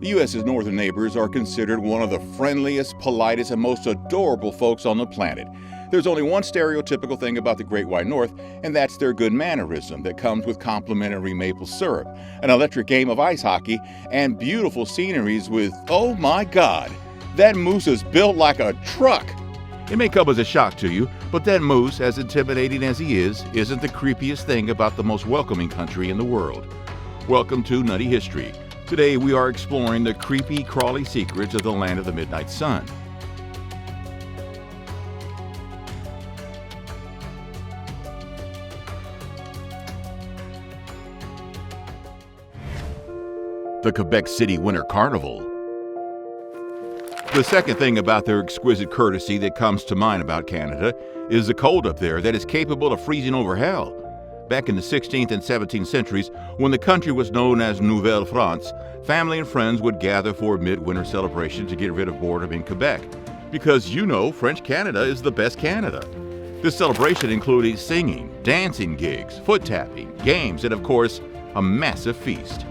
The U.S.'s northern neighbors are considered one of the friendliest, politest, and most adorable folks on the planet. There's only one stereotypical thing about the Great White North, and that's their good mannerism that comes with complimentary maple syrup, an electric game of ice hockey, and beautiful sceneries with, oh my God, that moose is built like a truck. It may come as a shock to you, but that moose, as intimidating as he is, isn't the creepiest thing about the most welcoming country in the world. Welcome to Nutty History. Today we are exploring the creepy, crawly secrets of the land of the midnight sun. The Quebec City Winter Carnival. The second thing about their exquisite courtesy that comes to mind about Canada is the cold up there that is capable of freezing over hell. Back in the 16th and 17th centuries, when the country was known as Nouvelle France, family and friends would gather for a midwinter celebration to get rid of boredom in Quebec. Because you know, French Canada is the best Canada. This celebration included singing, dancing gigs, foot tapping, games, and of course, a massive feast.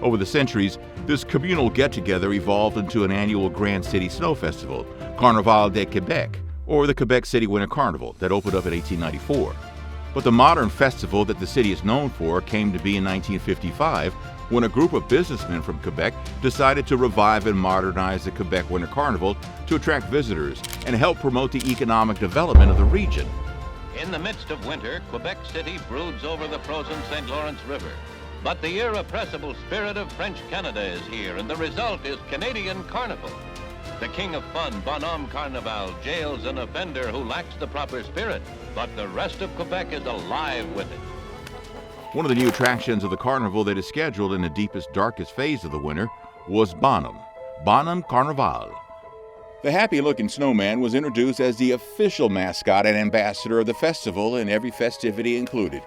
Over the centuries, this communal get-together evolved into an annual Grand City Snow Festival, Carnival de Quebec, or the Quebec City Winter Carnival, that opened up in 1894. But the modern festival that the city is known for came to be in 1955, when a group of businessmen from Quebec decided to revive and modernize the Quebec Winter Carnival to attract visitors and help promote the economic development of the region. In the midst of winter, Quebec City broods over the frozen St. Lawrence River. But the irrepressible spirit of French Canada is here, and the result is Canadian Carnival. The king of fun, Bonhomme Carnival, jails an offender who lacks the proper spirit, but the rest of Quebec is alive with it. One of the new attractions of the carnival that is scheduled in the deepest, darkest phase of the winter was Bonhomme Carnival. The happy-looking snowman was introduced as the official mascot and ambassador of the festival, and every festivity included.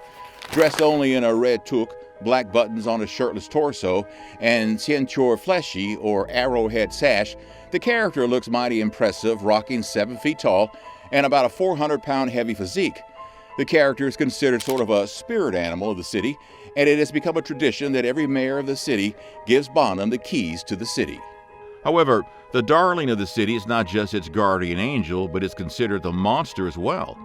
Dressed only in a red toque, black buttons on his shirtless torso, and ceinture fleshy or arrowhead sash, the character looks mighty impressive, rocking 7 feet tall and about a 400-pound heavy physique. The character is considered sort of a spirit animal of the city, and it has become a tradition that every mayor of the city gives Bonhomme the keys to the city. However, the darling of the city is not just its guardian angel, but is considered the monster as well.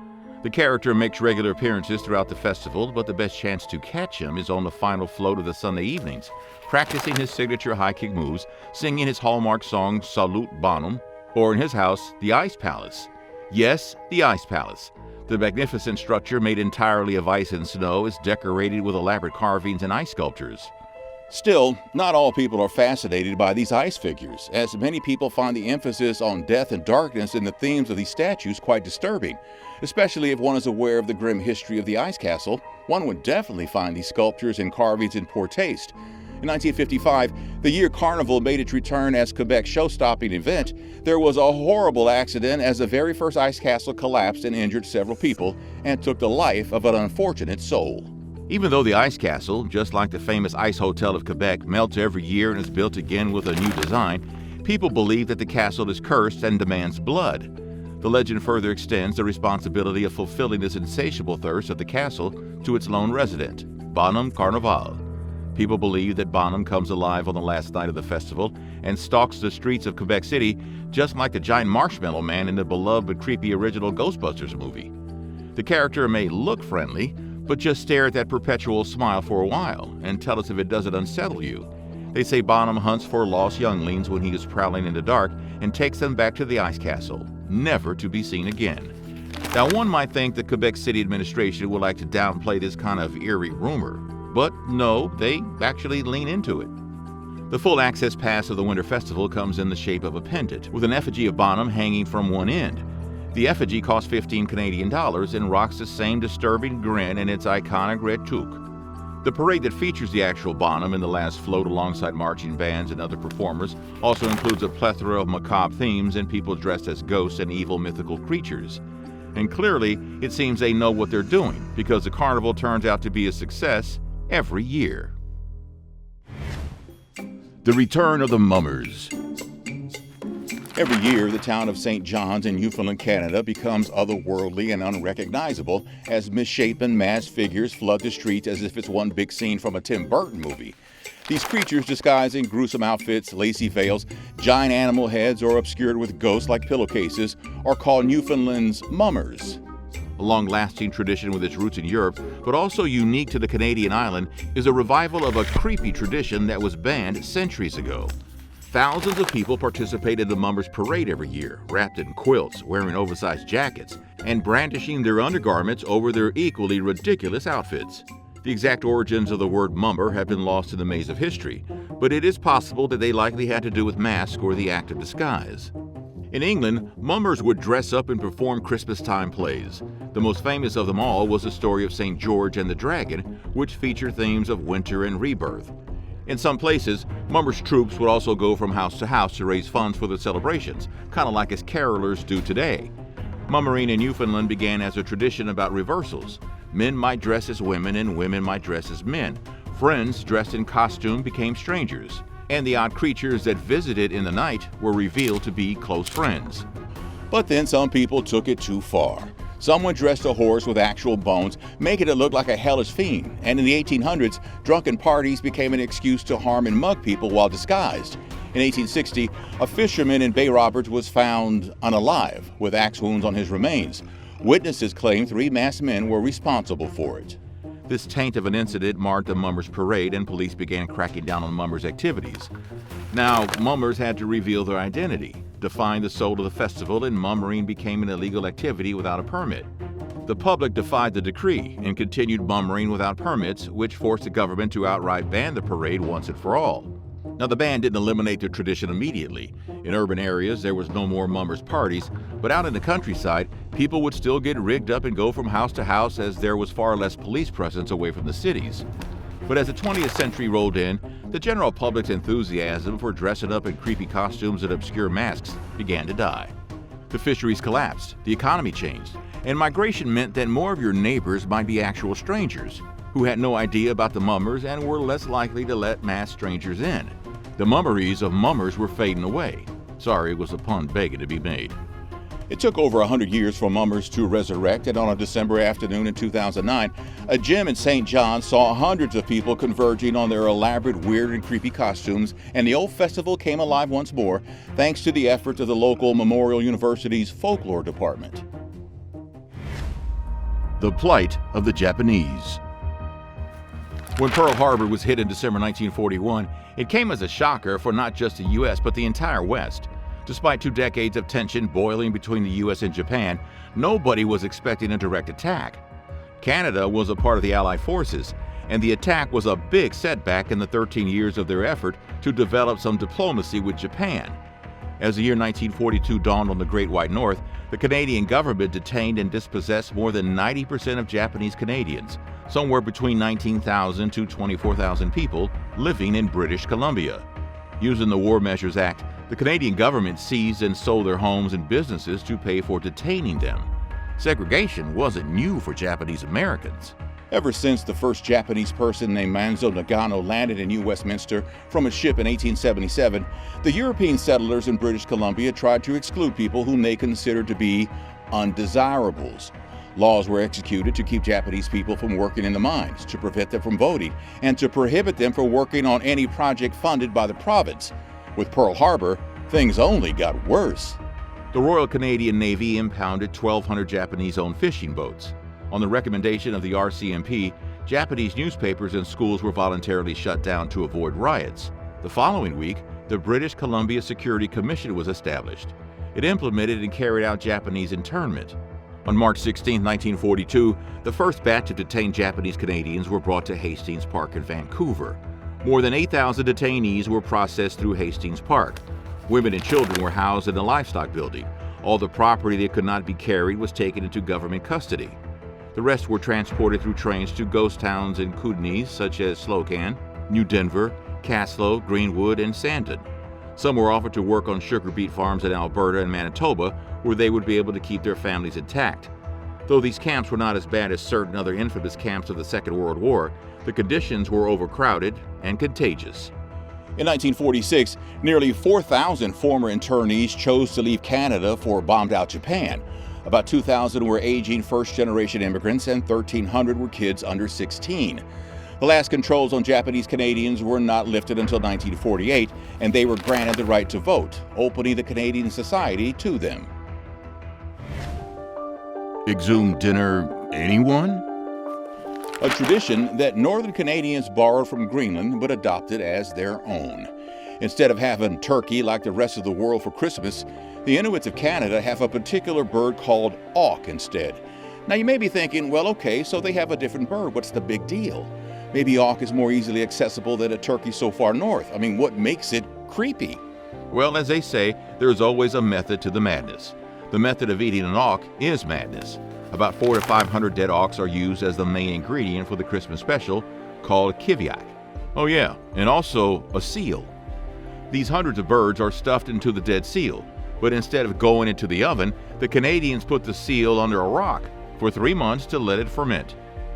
The character makes regular appearances throughout the festival, but the best chance to catch him is on the final float of the Sunday evenings, practicing his signature high kick moves, singing his hallmark song Salute Bonhomme, or in his house, the Ice Palace. Yes, the Ice Palace. The magnificent structure, made entirely of ice and snow, is decorated with elaborate carvings and ice sculptures. Still, not all people are fascinated by these ice figures, as many people find the emphasis on death and darkness in the themes of these statues quite disturbing. Especially if one is aware of the grim history of the ice castle, one would definitely find these sculptures and carvings in poor taste. In 1955, the year Carnival made its return as Quebec's show-stopping event, there was a horrible accident as the very first ice castle collapsed and injured several people and took the life of an unfortunate soul. Even though the ice castle, just like the famous Ice Hotel of Quebec, melts every year and is built again with a new design, people believe that the castle is cursed and demands blood. The legend further extends the responsibility of fulfilling this insatiable thirst of the castle to its lone resident, Bonhomme Carnival. People believe that Bonhomme comes alive on the last night of the festival and stalks the streets of Quebec City just like the giant marshmallow man in the beloved but creepy original Ghostbusters movie. The character may look friendly, but just stare at that perpetual smile for a while and tell us if it doesn't unsettle you. They say Bonhomme hunts for lost younglings when he is prowling in the dark and takes them back to the ice castle, never to be seen again. Now, one might think the Quebec City administration would like to downplay this kind of eerie rumor, but no, they actually lean into it. The full access pass of the Winter Festival comes in the shape of a pendant, with an effigy of Bonhomme hanging from one end. The effigy costs 15 Canadian dollars and rocks the same disturbing grin in its iconic red toque. The parade that features the actual Bonhomme in the last float alongside marching bands and other performers also includes a plethora of macabre themes and people dressed as ghosts and evil mythical creatures. And clearly, it seems they know what they're doing, because the carnival turns out to be a success every year. The return of the mummers. Every year, the town of St. John's in Newfoundland, Canada becomes otherworldly and unrecognizable as misshapen masked figures flood the streets as if it's one big scene from a Tim Burton movie. These creatures, disguised in gruesome outfits, lacy veils, giant animal heads, or obscured with ghosts like pillowcases, are called Newfoundland's mummers. A long-lasting tradition with its roots in Europe, but also unique to the Canadian island, is a revival of a creepy tradition that was banned centuries ago. Thousands of people participate in the Mummers Parade every year, wrapped in quilts, wearing oversized jackets, and brandishing their undergarments over their equally ridiculous outfits. The exact origins of the word mummer have been lost in the maze of history, but it is possible that they likely had to do with masks or the act of disguise. In England, mummers would dress up and perform Christmas-time plays. The most famous of them all was the story of St. George and the Dragon, which featured themes of winter and rebirth. In some places, mummers' troops would also go from house to house to raise funds for the celebrations, kind of like as carolers do today. Mummering in Newfoundland began as a tradition about reversals. Men might dress as women and women might dress as men. Friends dressed in costume became strangers, and the odd creatures that visited in the night were revealed to be close friends. But then some people took it too far. Someone dressed a horse with actual bones, making it look like a hellish fiend, and in the 1800s, drunken parties became an excuse to harm and mug people while disguised. In 1860, a fisherman in Bay Roberts was found unalive, with axe wounds on his remains. Witnesses claim 3 masked men were responsible for it. This taint of an incident marred the Mummers Parade, and police began cracking down on mummers' activities. Now, mummers had to reveal their identity, define the soul of the festival, and mummering became an illegal activity without a permit. The public defied the decree and continued mummering without permits, which forced the government to outright ban the parade once and for all. Now, the ban didn't eliminate the tradition immediately. In urban areas, there was no more mummers parties, but out in the countryside, people would still get rigged up and go from house to house as there was far less police presence away from the cities. But as the 20th century rolled in, the general public's enthusiasm for dressing up in creepy costumes and obscure masks began to die. The fisheries collapsed, the economy changed, and migration meant that more of your neighbors might be actual strangers, who had no idea about the mummers and were less likely to let masked strangers in. The mummeries of mummers were fading away. Sorry, it was a pun begging to be made. It took over 100 years for mummers to resurrect, and on a December afternoon in 2009, a gym in St. John's saw hundreds of people converging on their elaborate, weird, and creepy costumes, and the old festival came alive once more thanks to the efforts of the local Memorial University's folklore department. The plight of the Japanese. When Pearl Harbor was hit in December 1941, it came as a shocker for not just the U.S., but the entire West. Despite 2 decades of tension boiling between the U.S. and Japan, nobody was expecting a direct attack. Canada was a part of the Allied forces, and the attack was a big setback in the 13 years of their effort to develop some diplomacy with Japan. As the year 1942 dawned on the Great White North, the Canadian government detained and dispossessed more than 90% of Japanese Canadians, somewhere between 19,000 to 24,000 people living in British Columbia. Using the War Measures Act, the Canadian government seized and sold their homes and businesses to pay for detaining them. Segregation wasn't new for Japanese Americans. Ever since the first Japanese person named Manzo Nagano landed in New Westminster from a ship in 1877, the European settlers in British Columbia tried to exclude people whom they considered to be undesirables. Laws were executed to keep Japanese people from working in the mines, to prevent them from voting, and to prohibit them from working on any project funded by the province. With Pearl Harbor, things only got worse. The Royal Canadian Navy impounded 1,200 Japanese-owned fishing boats. On the recommendation of the RCMP, Japanese newspapers and schools were voluntarily shut down to avoid riots. The following week, the British Columbia Security Commission was established. It implemented and carried out Japanese internment. On March 16, 1942, the first batch of detained Japanese Canadians were brought to Hastings Park in Vancouver. More than 8,000 detainees were processed through Hastings Park. Women and children were housed in the livestock building. All the property that could not be carried was taken into government custody. The rest were transported through trains to ghost towns in Kootenays such as Slocan, New Denver, Caslow, Greenwood, and Sandon. Some were offered to work on sugar beet farms in Alberta and Manitoba, where they would be able to keep their families intact. Though these camps were not as bad as certain other infamous camps of the Second World War, the conditions were overcrowded and contagious. In 1946, nearly 4,000 former internees chose to leave Canada for bombed-out Japan. About 2,000 were aging first-generation immigrants, and 1,300 were kids under 16. The last controls on Japanese Canadians were not lifted until 1948, and they were granted the right to vote, opening the Canadian society to them. Exume Dinner, anyone? A tradition that Northern Canadians borrowed from Greenland but adopted as their own. Instead of having turkey like the rest of the world for Christmas, the Inuits of Canada have a particular bird called auk instead. Now you may be thinking, well, okay, so they have a different bird. What's the big deal? Maybe auk is more easily accessible than a turkey so far north. I mean, what makes it creepy? Well, as they say, there's always a method to the madness. The method of eating an auk is madness. About 400 to 500 dead auks are used as the main ingredient for the Christmas special called kiviak. Oh yeah, and also a seal. These hundreds of birds are stuffed into the dead seal, but instead of going into the oven, the Canadians put the seal under a rock for 3 months to let it ferment.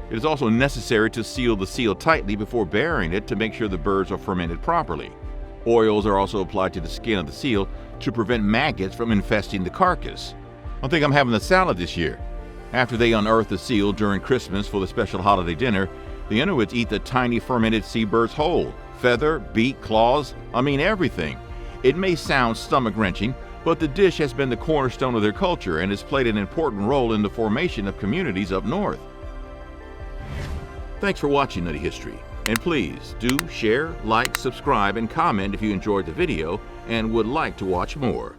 It is also necessary to seal the seal tightly before burying it to make sure the birds are fermented properly. Oils are also applied to the skin of the seal to prevent maggots from infesting the carcass. I think I'm having a salad this year. After they unearth the seal during Christmas for the special holiday dinner, the Inuits eat the tiny fermented seabirds whole. Feather, beak, claws, I mean everything. It may sound stomach-wrenching, but the dish has been the cornerstone of their culture and has played an important role in the formation of communities up north. Thanks for watching Nutty History, and please do share, like, subscribe, and comment if you enjoyed the video and would like to watch more.